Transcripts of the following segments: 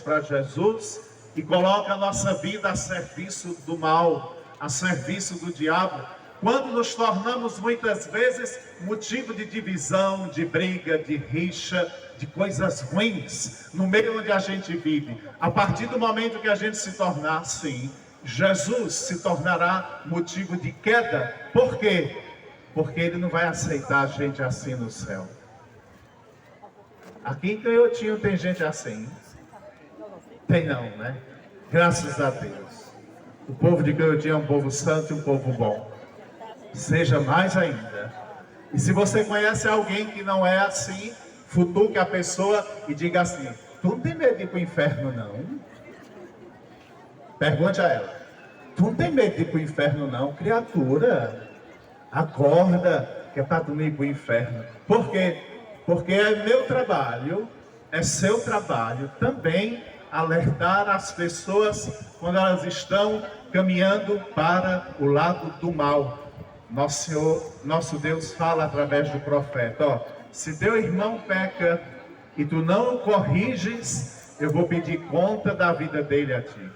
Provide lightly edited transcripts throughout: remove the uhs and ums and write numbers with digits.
para Jesus e coloca a nossa vida a serviço do mal, a serviço do diabo, quando nos tornamos muitas vezes motivo de divisão, de briga, de rixa, de coisas ruins no meio onde a gente vive. A partir do momento que a gente se tornar assim, Jesus se tornará motivo de queda. Por quê? Porque Ele não vai aceitar a gente assim no céu. Aqui em Canhotinho tem gente assim? Tem não, né? Graças a Deus. O povo de Canhotinho é um povo santo e um povo bom. Seja mais ainda. E se você conhece alguém que não é assim, futuque a pessoa e diga assim: tu não tem medo de ir para o inferno, não? Pergunte a ela: tu não tem medo de ir para o inferno, não, criatura? Acorda, que é para tu não ir para o inferno. Por quê? Porque é meu trabalho, é seu trabalho também alertar as pessoas quando elas estão caminhando para o lado do mal. Nosso Senhor, nosso Deus fala através do profeta: ó, se teu irmão peca e tu não o corriges, eu vou pedir conta da vida dele a ti.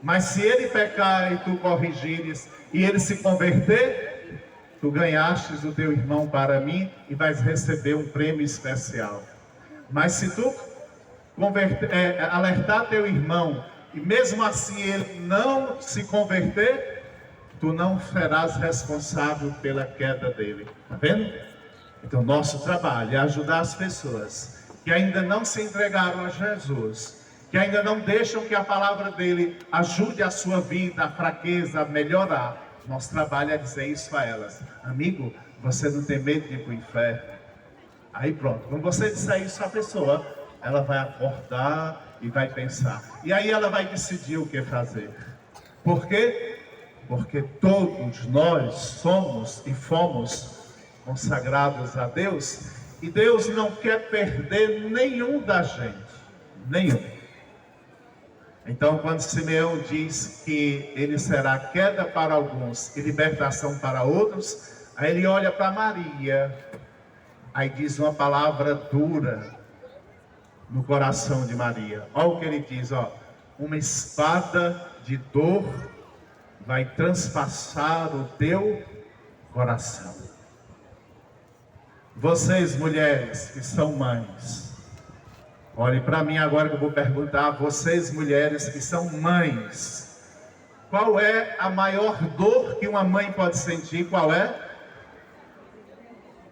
Mas se ele pecar e tu corrigires e ele se converter, tu ganhastes o teu irmão para mim e vais receber um prêmio especial. Mas se tu alertar teu irmão e mesmo assim ele não se converter, tu não serás responsável pela queda dele. Está vendo? Então nosso trabalho é ajudar as pessoas que ainda não se entregaram a Jesus, que ainda não deixam que a palavra dele ajude a sua vida, a fraqueza, a melhorar. Nosso trabalho é dizer isso a elas: amigo, você não tem medo de ir para o inferno? Aí pronto, quando você disser isso à pessoa, ela vai acordar e vai pensar. E aí ela vai decidir o que fazer. Por quê? Porque todos nós somos e fomos consagrados a Deus. E Deus não quer perder nenhum da gente. Nenhum. Então, quando Simeão diz que ele será queda para alguns e libertação para outros, aí ele olha para Maria, aí diz uma palavra dura no coração de Maria. Olha o que ele diz, ó: uma espada de dor vai transpassar o teu coração. Vocês, mulheres que são mães, olhem para mim agora que eu vou perguntar a vocês, mulheres que são mães, qual é a maior dor que uma mãe pode sentir? Qual é?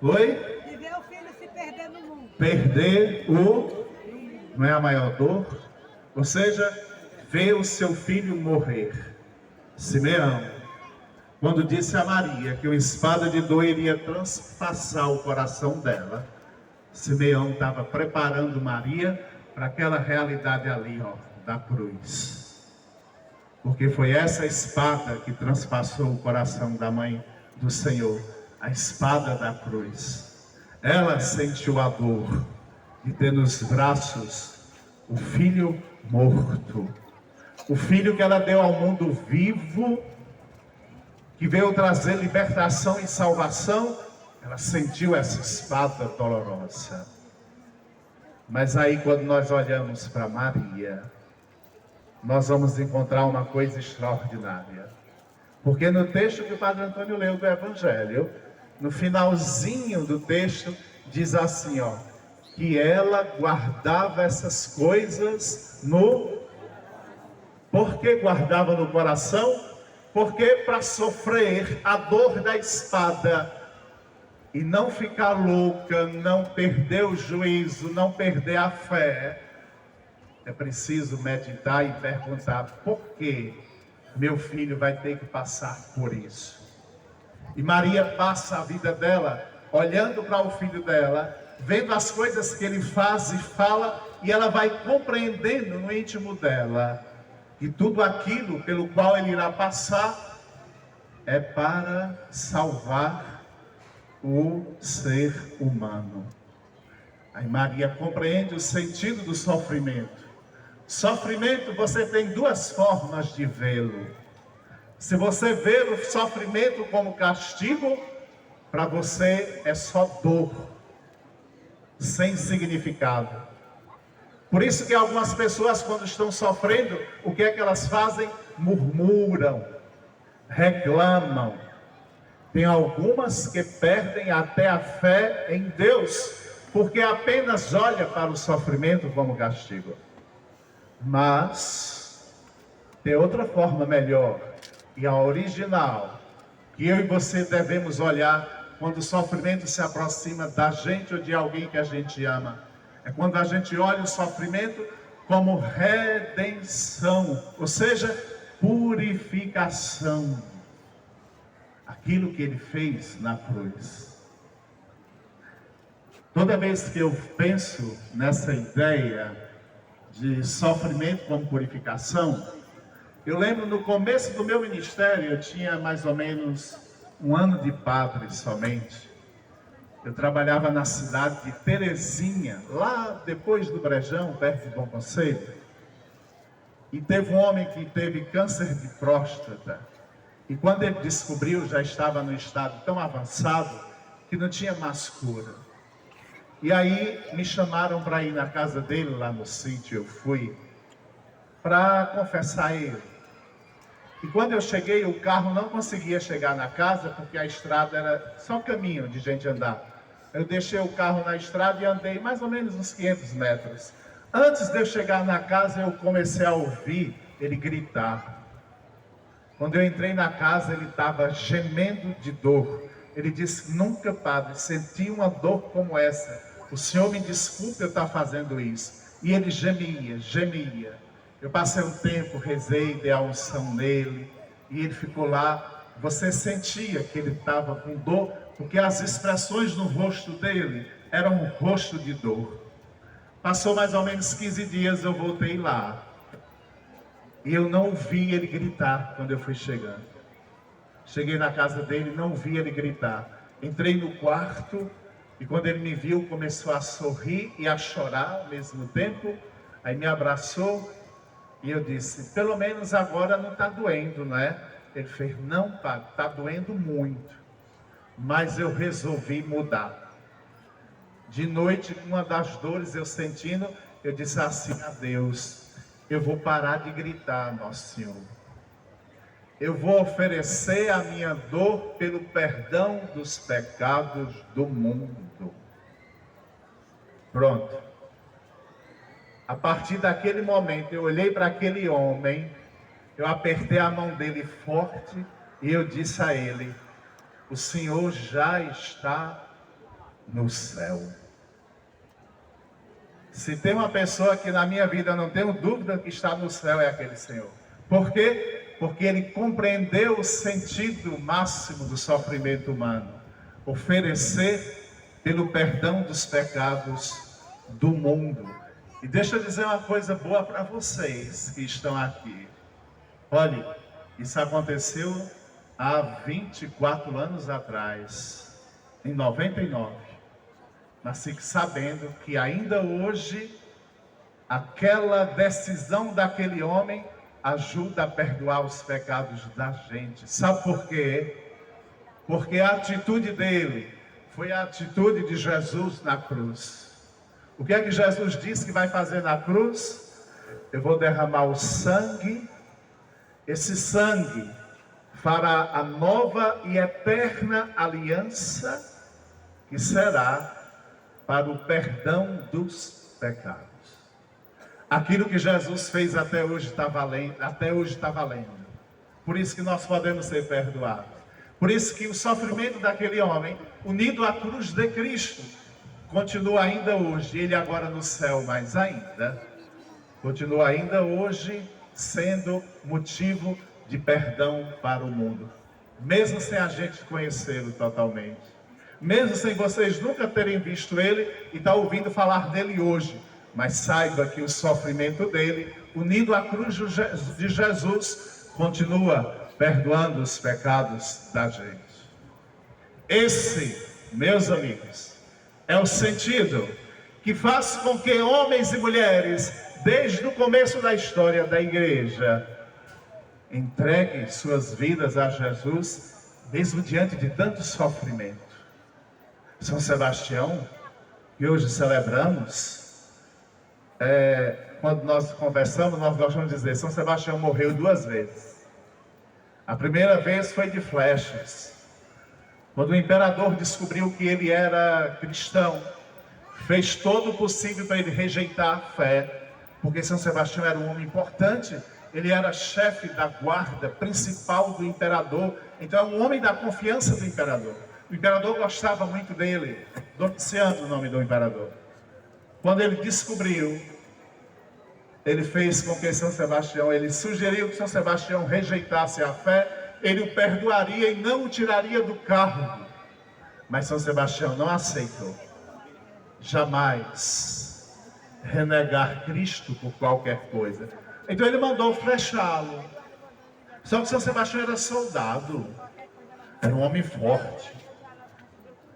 Oi? De ver o filho se perder no mundo. Perder o... não é a maior dor? Ou seja, ver o seu filho morrer. Simeão, quando disse a Maria que uma espada de dor iria transpassar o coração dela, Simeão estava preparando Maria para aquela realidade ali, ó, da cruz. Porque foi essa espada que transpassou o coração da mãe do Senhor, a espada da cruz. Ela sentiu a dor de ter nos braços o filho morto. O filho que ela deu ao mundo vivo, que veio trazer libertação e salvação, ela sentiu essa espada dolorosa. Mas aí quando nós olhamos para Maria, nós vamos encontrar uma coisa extraordinária. Porque no texto que o Padre Antônio leu do Evangelho, no finalzinho do texto, diz assim, ó: que ela guardava essas coisas no... Por que guardava no coração? Porque para sofrer a dor da espada e não ficar louca, não perder o juízo, não perder a fé, é preciso meditar e perguntar: por que meu filho vai ter que passar por isso? E Maria passa a vida dela olhando para o filho dela, vendo as coisas que ele faz e fala, e ela vai compreendendo no íntimo dela que tudo aquilo pelo qual ele irá passar é para salvar o ser humano. Aí Maria compreende o sentido do sofrimento. Sofrimento, você tem duas formas de vê-lo. Se você vê o sofrimento como castigo, para você é só dor, sem significado. Por isso que algumas pessoas, quando estão sofrendo, o que é que elas fazem? Murmuram, reclamam. Tem algumas que perdem até a fé em Deus, porque apenas olha para o sofrimento como castigo. Mas tem outra forma melhor, e a original, que eu e você devemos olhar quando o sofrimento se aproxima da gente ou de alguém que a gente ama. É quando a gente olha o sofrimento como redenção, ou seja, purificação. Aquilo que ele fez na cruz. Toda vez que eu penso nessa ideia de sofrimento como purificação, eu lembro no começo do meu ministério, eu tinha mais ou menos 1 ano de padre somente. Eu trabalhava na cidade de Terezinha, lá depois do Brejão, perto de Bom Conselho. E teve um homem que teve câncer de próstata. E quando ele descobriu, já estava no estado tão avançado que não tinha mais cura. E aí me chamaram para ir na casa dele, lá no sítio. Eu fui para confessar ele. E quando eu cheguei, o carro não conseguia chegar na casa, porque a estrada era só caminho de gente andar. Eu deixei o carro na estrada e andei mais ou menos uns 500 metros. Antes de eu chegar na casa, eu comecei a ouvir ele gritar. Quando eu entrei na casa, ele estava gemendo de dor. Ele disse: nunca, padre, senti uma dor como essa. O senhor me desculpe eu estar fazendo isso. E ele gemia, gemia. Eu passei um tempo, rezei, dei a unção nele. E ele ficou lá. Você sentia que ele estava com dor, porque as expressões no rosto dele eram um rosto de dor. Passou mais ou menos 15 dias, eu voltei lá. E eu não vi ele gritar quando eu fui chegando. Cheguei na casa dele, não vi ele gritar. Entrei no quarto e quando ele me viu, começou a sorrir e a chorar ao mesmo tempo. Aí me abraçou e eu disse: pelo menos agora não está doendo, não é? Ele fez: não, padre, está doendo muito. Mas eu resolvi mudar. De noite, com uma das dores eu sentindo, eu disse assim a Deus: eu vou parar de gritar, Nosso Senhor. Eu vou oferecer a minha dor pelo perdão dos pecados do mundo. Pronto. A partir daquele momento, eu olhei para aquele homem, eu apertei a mão dele forte e eu disse a ele: o Senhor já está no céu. Se tem uma pessoa que na minha vida não tenho dúvida que está no céu, é aquele Senhor. Por quê? Porque ele compreendeu o sentido máximo do sofrimento humano. Oferecer pelo perdão dos pecados do mundo. E deixa eu dizer uma coisa boa para vocês que estão aqui. Olhe, isso aconteceu há 24 anos atrás, em 99. Mas fique sabendo que ainda hoje, aquela decisão daquele homem ajuda a perdoar os pecados da gente. Sabe por quê? Porque a atitude dele foi a atitude de Jesus na cruz. O que é que Jesus disse que vai fazer na cruz? Eu vou derramar o sangue. Esse sangue fará a nova e eterna aliança, que será para o perdão dos pecados. Aquilo que Jesus fez até hoje está valendo, Por isso que nós podemos ser perdoados. Por isso que o sofrimento daquele homem, unido à cruz de Cristo, continua ainda hoje. Ele agora no céu, mas ainda continua ainda hoje sendo motivo de perdão para o mundo, mesmo sem a gente conhecê-lo totalmente. Mesmo sem vocês nunca terem visto ele e estar ouvindo falar dele hoje. Mas saiba que o sofrimento dele, unido à cruz de Jesus, continua perdoando os pecados da gente. Esse, meus amigos, é o sentido que faz com que homens e mulheres, desde o começo da história da igreja, entreguem suas vidas a Jesus, mesmo diante de tanto sofrimento. São Sebastião, que hoje celebramos, Quando nós conversamos, nós gostamos de dizer, São Sebastião morreu 2 vezes. A primeira vez foi de flechas. Quando o imperador descobriu que ele era cristão, fez todo o possível para ele rejeitar a fé, porque São Sebastião era um homem importante, ele era chefe da guarda principal do imperador, então é um homem da confiança do imperador. O imperador gostava muito dele, Domiciano, o nome do imperador. Quando ele descobriu, ele fez com que São Sebastião, ele sugeriu que São Sebastião rejeitasse a fé, ele o perdoaria e não o tiraria do cargo. Mas São Sebastião não aceitou. Jamais renegar Cristo por qualquer coisa. Então ele mandou flechá-lo. Só que São Sebastião era soldado, era um homem forte.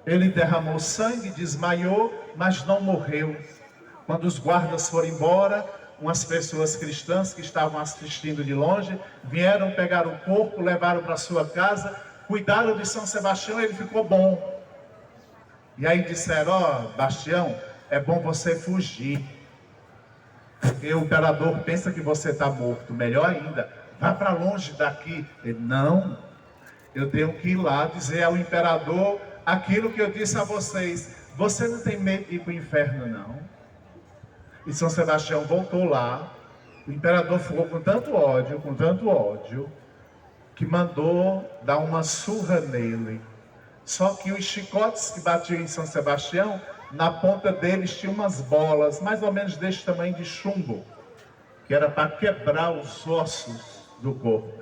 Ele derramou sangue, desmaiou, mas não morreu. Quando os guardas foram embora, umas pessoas cristãs que estavam assistindo de longe, vieram pegar o corpo, levaram para sua casa, cuidaram de São Sebastião, ele ficou bom. E aí disseram, Bastião, é bom você fugir, porque o imperador pensa que você está morto, melhor ainda, vá para longe daqui. Ele, não, eu tenho que ir lá dizer ao imperador aquilo que eu disse a vocês, você não tem medo de ir para o inferno não. E São Sebastião voltou lá, o imperador ficou com tanto ódio, que mandou dar uma surra nele. Só que os chicotes que batiam em São Sebastião, na ponta deles tinha umas bolas, mais ou menos deste tamanho de chumbo, que era para quebrar os ossos do corpo.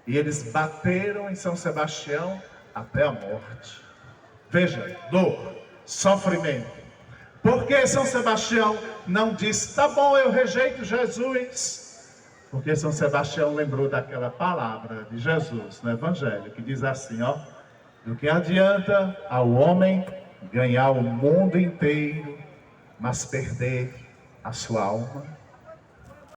E eles bateram em São Sebastião até a morte. Veja, dor, sofrimento. Por que São Sebastião não disse, tá bom, eu rejeito Jesus? Porque São Sebastião lembrou daquela palavra de Jesus no Evangelho, que diz assim, do que adianta ao homem ganhar o mundo inteiro, mas perder a sua alma?